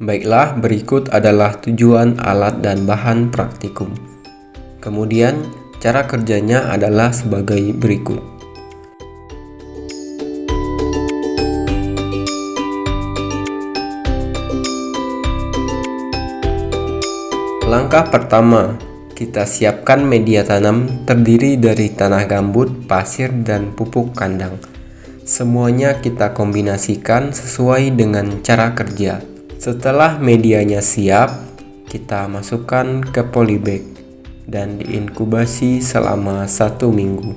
Baiklah, berikut adalah tujuan alat dan bahan praktikum. Kemudian, cara kerjanya adalah sebagai berikut. Langkah pertama, kita siapkan media tanam terdiri dari tanah gambut, pasir, dan pupuk kandang. Semuanya kita kombinasikan sesuai dengan cara kerja. Setelah medianya siap, kita masukkan ke polybag dan diinkubasi selama 1 minggu.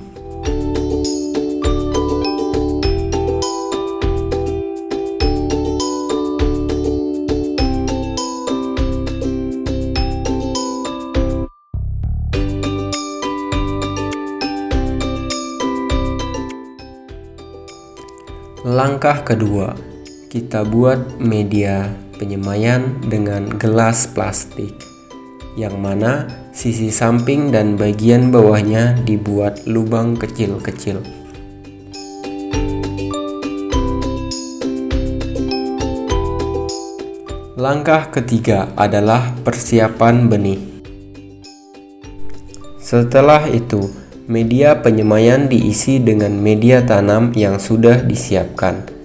Langkah kedua, kita buat media penyemaian dengan gelas plastik, yang mana sisi samping dan bagian bawahnya dibuat lubang kecil-kecil. Langkah ketiga adalah persiapan benih. Setelah itu, media penyemaian diisi dengan media tanam yang sudah disiapkan.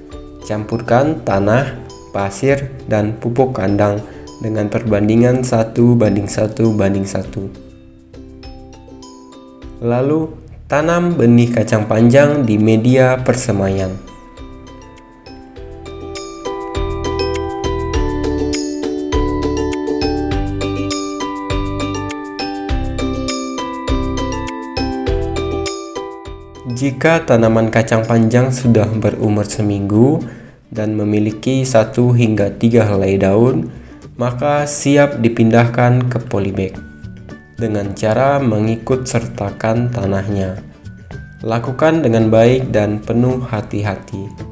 Campurkan tanah, pasir, dan pupuk kandang dengan perbandingan 1:1:1. Lalu, tanam benih kacang panjang di media persemaian. Jika tanaman kacang panjang sudah berumur seminggu dan memiliki 1 hingga 3 helai daun, maka siap dipindahkan ke polybag dengan cara mengikut sertakan tanahnya. Lakukan dengan baik dan penuh hati-hati.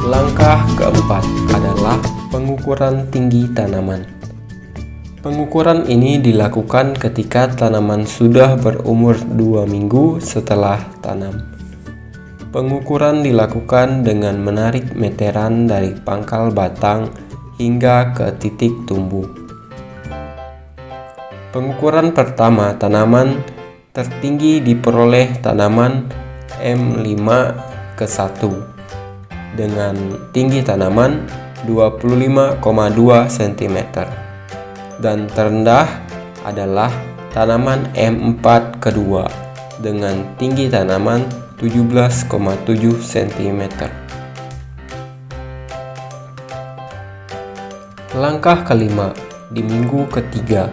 Langkah keempat adalah pengukuran tinggi tanaman. Pengukuran ini dilakukan ketika tanaman sudah berumur 2 minggu setelah tanam. Pengukuran dilakukan dengan menarik meteran dari pangkal batang hingga ke titik tumbuh. Pengukuran pertama tanaman tertinggi diperoleh tanaman M5:1 dengan tinggi tanaman 25,2 cm dan terendah adalah tanaman M4 kedua dengan tinggi tanaman 17,7 cm. Langkah kelima, di minggu ketiga,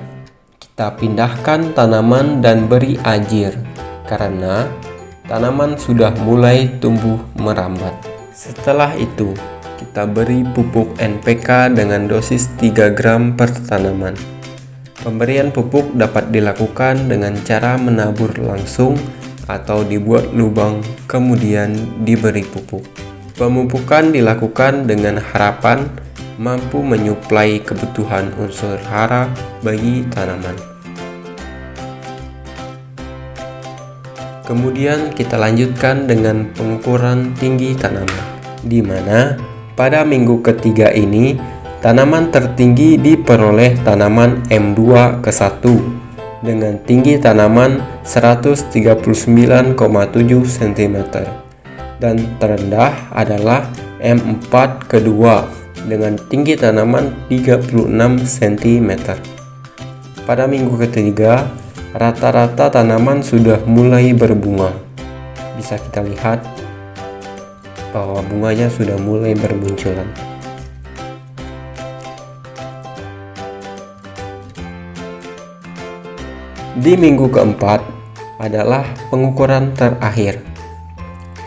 kita pindahkan tanaman dan beri ajir karena tanaman sudah mulai tumbuh merambat. Setelah itu, kita beri pupuk NPK dengan dosis 3 gram per tanaman. Pemberian pupuk dapat dilakukan dengan cara menabur langsung atau dibuat lubang kemudian diberi pupuk. Pemupukan dilakukan dengan harapan mampu menyuplai kebutuhan unsur hara bagi tanaman. Kemudian kita lanjutkan dengan pengukuran tinggi tanaman, di mana pada minggu ketiga ini tanaman tertinggi diperoleh tanaman M2:1 dengan tinggi tanaman 139,7 cm dan terendah adalah M4 kedua dengan tinggi tanaman 36 cm. Pada minggu ketiga, rata-rata tanaman sudah mulai berbunga. Bisa kita lihat bahwa bunganya sudah mulai bermunculan. Di minggu keempat adalah pengukuran terakhir.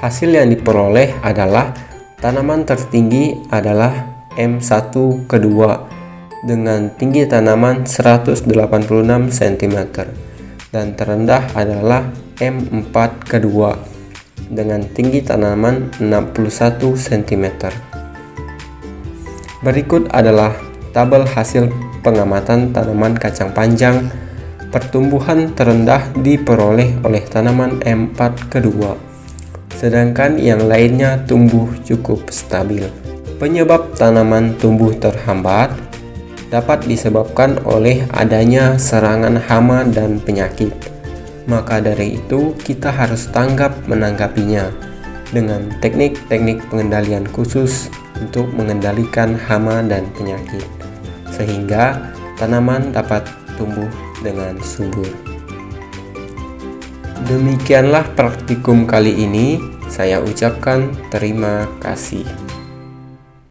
Hasil yang diperoleh adalah tanaman tertinggi adalah M1 kedua dengan tinggi tanaman 186 cm dan terendah adalah M4 kedua dengan tinggi tanaman 61 cm. Berikut adalah tabel hasil pengamatan tanaman kacang panjang. Pertumbuhan terendah diperoleh oleh tanaman M4 kedua, sedangkan yang lainnya tumbuh cukup stabil. Penyebab tanaman tumbuh terhambat dapat disebabkan oleh adanya serangan hama dan penyakit. Maka dari itu, kita harus tanggap menanggapinya dengan teknik-teknik pengendalian khusus untuk mengendalikan hama dan penyakit, sehingga tanaman dapat tumbuh dengan subur. Demikianlah praktikum kali ini. Saya ucapkan terima kasih.